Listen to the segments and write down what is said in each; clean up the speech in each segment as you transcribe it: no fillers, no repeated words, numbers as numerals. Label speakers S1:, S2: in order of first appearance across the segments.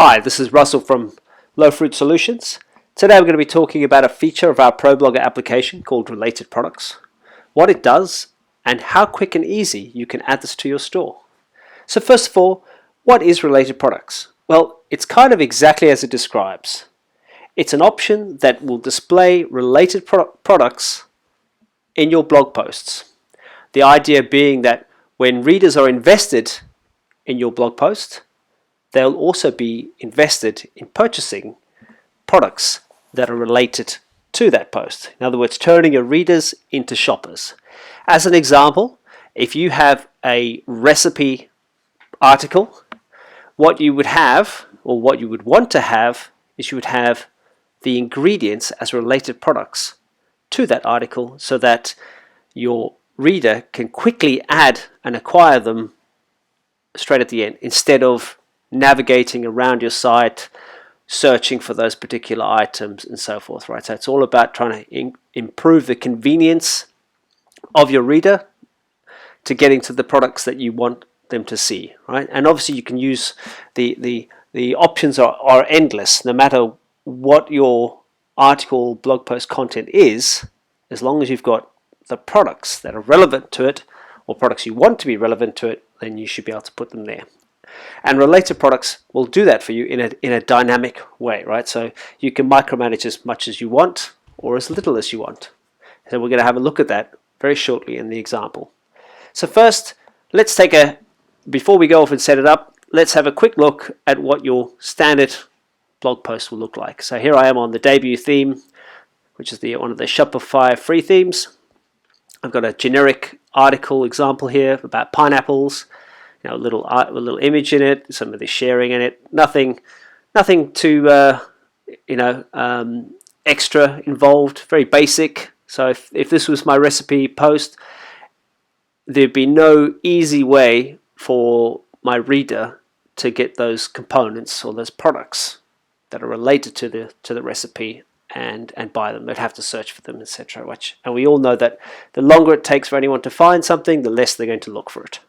S1: Hi, this is Russell from Low Fruit Solutions. Today we're going to be talking about a feature of our Pro Blogger application called Related Products, what it does, and how quick and easy you can add this to your store. So first of all, what is Related Products? Well, it's kind of exactly as it describes. It's an option that will display related products in your blog posts. The idea being that when readers are invested in your blog post, they'll also be invested in purchasing products that are related to that post. In other words, turning your readers into shoppers. As an example, if you have a recipe article, what you would have, or what you would want to have, is you would have the ingredients as related products to that article so that your reader can quickly add and acquire them straight at the end instead of navigating around your site, searching for those particular items and so forth, right? So it's all about trying to improve the convenience of your reader to getting to the products that you want them to see, right? And obviously you can use the options are endless, no matter what your article, blog post content is, as long as you've got the products that are relevant to it or products you want to be relevant to it, then you should be able to put them there. And related products will do that for you in a dynamic way, right? So you can micromanage as much as you want or as little as you want. So we're going to have a look at that very shortly in the example. So first, before we go off and set it up, let's have a quick look at what your standard blog post will look like. So here I am on the debut theme, which is one of the Shopify free themes. I've got a generic article example here about pineapples. A little image in it, some of the sharing in it. Nothing too extra involved. Very basic. So if this was my recipe post, there'd be no easy way for my reader to get those components or those products that are related to the recipe and buy them. They'd have to search for them, etc. And we all know that the longer it takes for anyone to find something, the less they're going to look for it.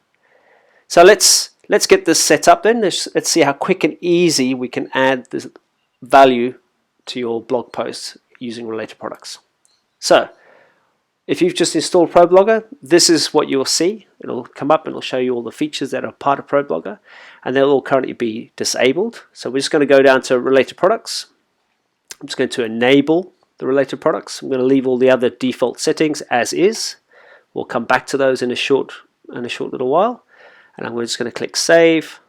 S1: So let's get this set up then. Let's see how quick and easy we can add this value to your blog posts using related products. So if you've just installed Pro Blogger, this is what you'll see. It'll come up and it'll show you all the features that are part of Pro Blogger, and they'll all currently be disabled. So we're just going to go down to related products. I'm just going to enable the related products. I'm going to leave all the other default settings as is. We'll come back to those in a short little while. And I'm just going to click Save.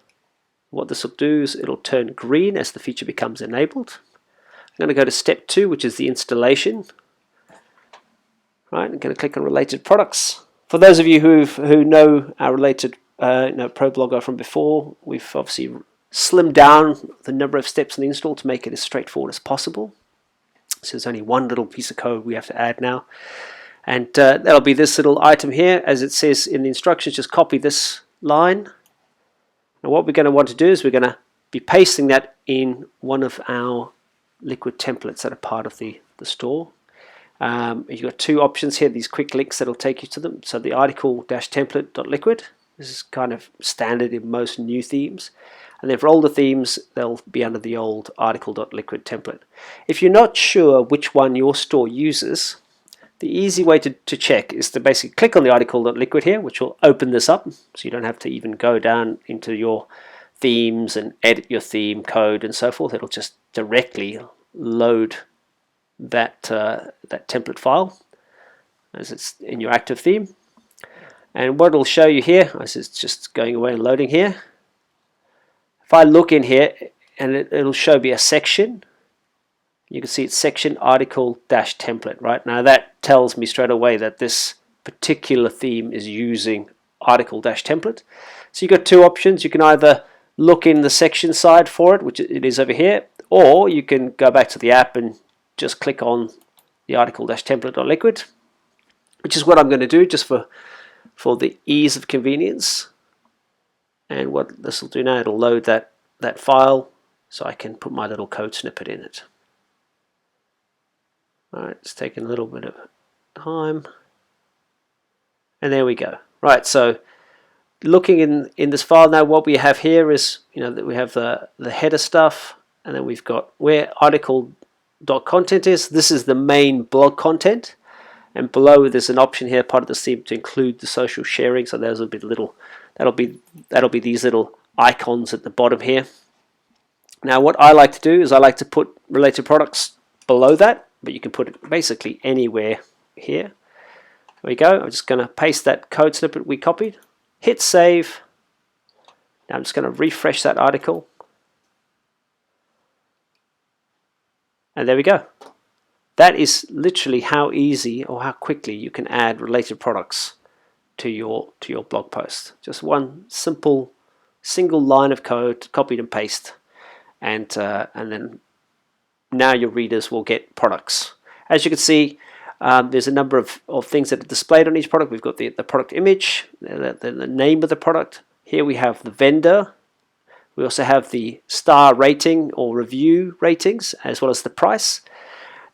S1: What this will do is it'll turn green as the feature becomes enabled. I'm going to go to step 2, which is the installation. Right, I'm going to click on Related Products. For those of you who know our related Pro Blogger from before, we've obviously slimmed down the number of steps in the install to make it as straightforward as possible. So there's only one little piece of code we have to add now. And that'll be this little item here. As it says in the instructions, just copy this line. Now what we're going to want to do is we're going to be pasting that in one of our liquid templates that are part of the store. You've got two options here, these quick links that'll take you to them. So the article-template.liquid, this is kind of standard in most new themes. And then for older themes, they'll be under the old article.liquid template. If you're not sure which one your store uses, the easy way to check is to basically click on the article.liquid here, which will open this up, so you don't have to even go down into your themes and edit your theme code and so forth. It'll just directly load that template file as it's in your active theme. And what it'll show you here, as it's just going away and loading here, if I look in here, and it'll show me a section. You can see it's section article-template, right? Now that tells me straight away that this particular theme is using article-template. So you've got two options. You can either look in the section side for it, which it is over here, or you can go back to the app and just click on the article-template.liquid, which is what I'm going to do just for the ease of convenience. And what this will do now, it'll load that file so I can put my little code snippet in it. Alright, it's taking a little bit of time. And there we go. Right, so looking in this file now, what we have here is, that we have the header stuff, and then we've got where article.content is. This is the main blog content, and below there's an option here, part of the theme, to include the social sharing. So there's a bit little, that'll be these little icons at the bottom here. Now what I like to do is I like to put related products below that, but you can put it basically anywhere here. There we go. I'm just going to paste that code snippet we copied, hit save. Now I'm just going to refresh that article, and there we go. That is literally how easy or how quickly you can add related products to your blog post. Just one simple single line of code, copied and paste, and then now your readers will get products. As you can see, there's a number of things that are displayed on each product. We've got the product image, the name of the product. Here we have the vendor. We also have the star rating or review ratings, as well as the price.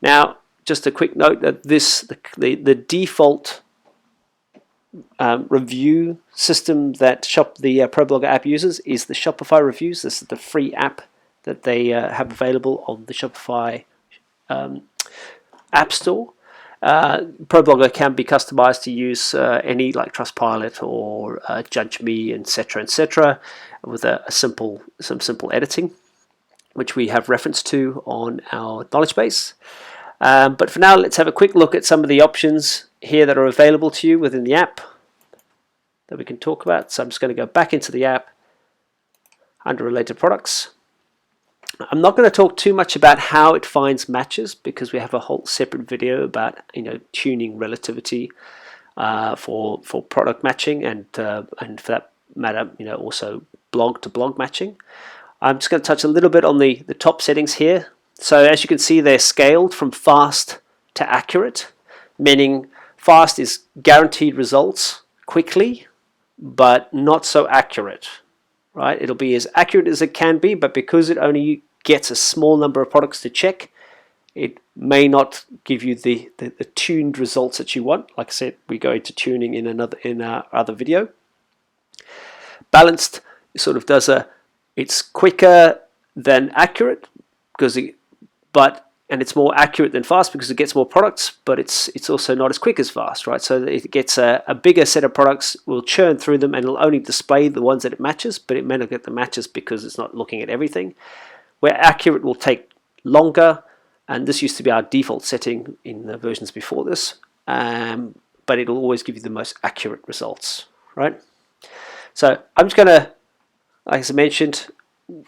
S1: Now, just a quick note that the default review system that the Pro Blogger app uses is the Shopify reviews. This is the free app that they have available on the Shopify app store. Pro Blogger can be customized to use any, like Trustpilot or Judge Me, etc., with some simple editing, which we have reference to on our knowledge base. But for now, let's have a quick look at some of the options here that are available to you within the app that we can talk about. So I'm just going to go back into the app under related products. I'm not going to talk too much about how it finds matches, because we have a whole separate video about tuning relativity for product matching, and for that matter also blog to blog matching. I'm just going to touch a little bit on the top settings here. So as you can see, they're scaled from fast to accurate, meaning fast is guaranteed results quickly, but not so accurate. Right? It'll be as accurate as it can be, but because it only gets a small number of products to check, it may not give you the tuned results that you want. Like I said, we go into tuning in our other video. Balanced sort of it's quicker than accurate and it's more accurate than fast because it gets more products, but it's also not as quick as fast, right? So it gets a bigger set of products, will churn through them, and it'll only display the ones that it matches, but it may not get the matches because it's not looking at everything. Where accurate will take longer, and this used to be our default setting in the versions before this, but it'll always give you the most accurate results, right? So I'm just going to, like I mentioned,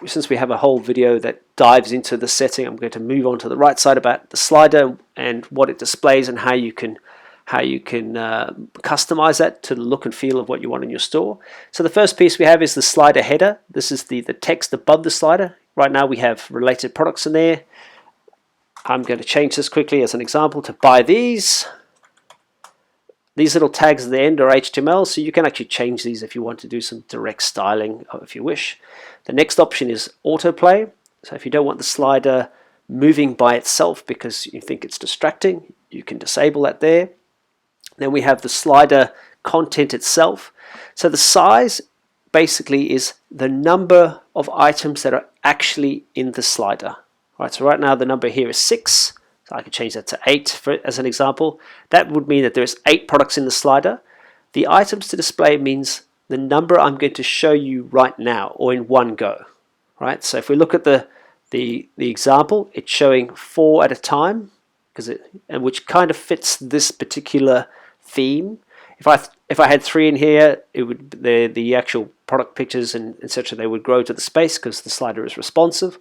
S1: since we have a whole video that dives into the setting, I'm going to move on to the right side about the slider and what it displays and how you can customize that to the look and feel of what you want in your store. So the first piece we have is the slider header. This is the text above the slider. Right now we have related products in there. I'm going to change this quickly as an example to buy these. These little tags at the end are HTML, so you can actually change these if you want to do some direct styling if you wish. The next option is autoplay. So if you don't want the slider moving by itself because you think it's distracting, you can disable that there. Then we have the slider content itself. So the size basically is the number of items that are actually in the slider. Right, so right now the number here is 6. So I could change that to 8 as an example. That would mean that there's 8 products in the slider. The items to display means the number I'm going to show you right now, or in one go. Right. So if we look at the example, it's showing 4 at a time, which kind of fits this particular theme. If I had 3 in here, it would the actual product pictures and etc. they would grow to the space because the slider is responsive,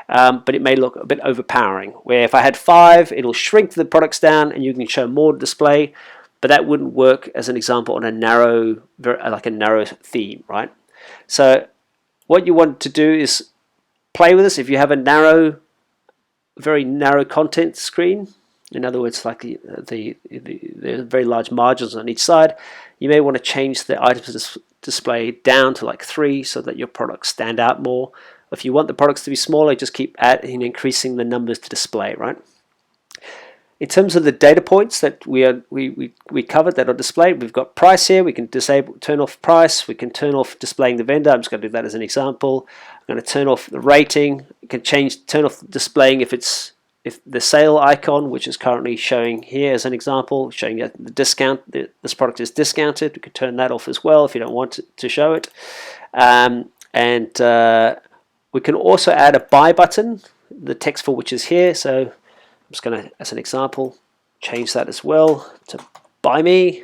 S1: but it may look a bit overpowering. Where if I had 5, it'll shrink the products down and you can show more display, but that wouldn't work as an example on a narrow theme, right? So what you want to do is play with this. If you have a very narrow content screen, in other words, like the very large margins on each side, you may want to change the items display down to like 3 so that your products stand out more. If you want the products to be smaller, just keep increasing the numbers to display, right? In terms of the data points that we covered that are displayed, we've got price here. We can turn off price. We can turn off displaying the vendor. I'm just going to do that as an example. I'm going to turn off the rating. You can turn off displaying if the sale icon, which is currently showing here as an example, showing the discount. This product is discounted. We can turn that off as well if you don't want to show it. We can also add a buy button, the text for which is here. So I'm just going to, as an example, change that as well to buy me.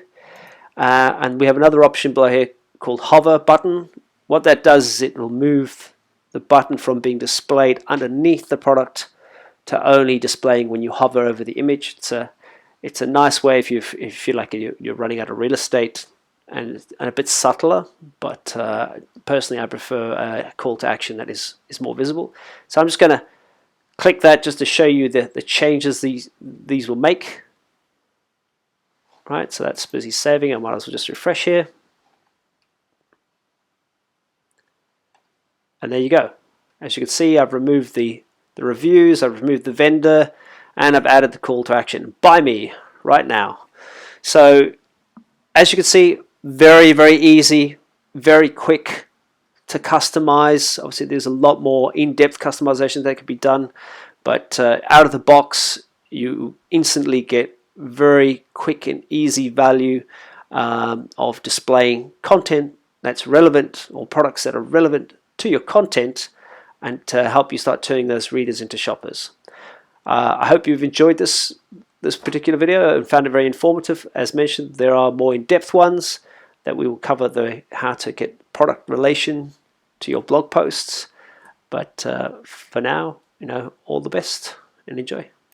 S1: And we have another option below here called hover button. What that does is it will move the button from being displayed underneath the product to only displaying when you hover over the image. It's a nice way if you feel like you're running out of real estate, and a bit subtler, but personally I prefer a call to action that is more visible. So I'm just going to click that just to show you the changes these will make. Right, so that's busy saving. I might as well just refresh here. And there you go. As you can see, I've removed the reviews, I've removed the vendor, and I've added the call to action. Buy me right now. So as you can see, very, very easy, very quick to customize. Obviously, there's a lot more in-depth customization that can be done, but out of the box, you instantly get very quick and easy value of displaying content that's relevant, or products that are relevant to your content, and to help you start turning those readers into shoppers. I hope you've enjoyed this particular video and found it very informative. As mentioned, there are more in-depth ones that we will cover, how to get product relation to your blog posts. But for now, all the best and enjoy.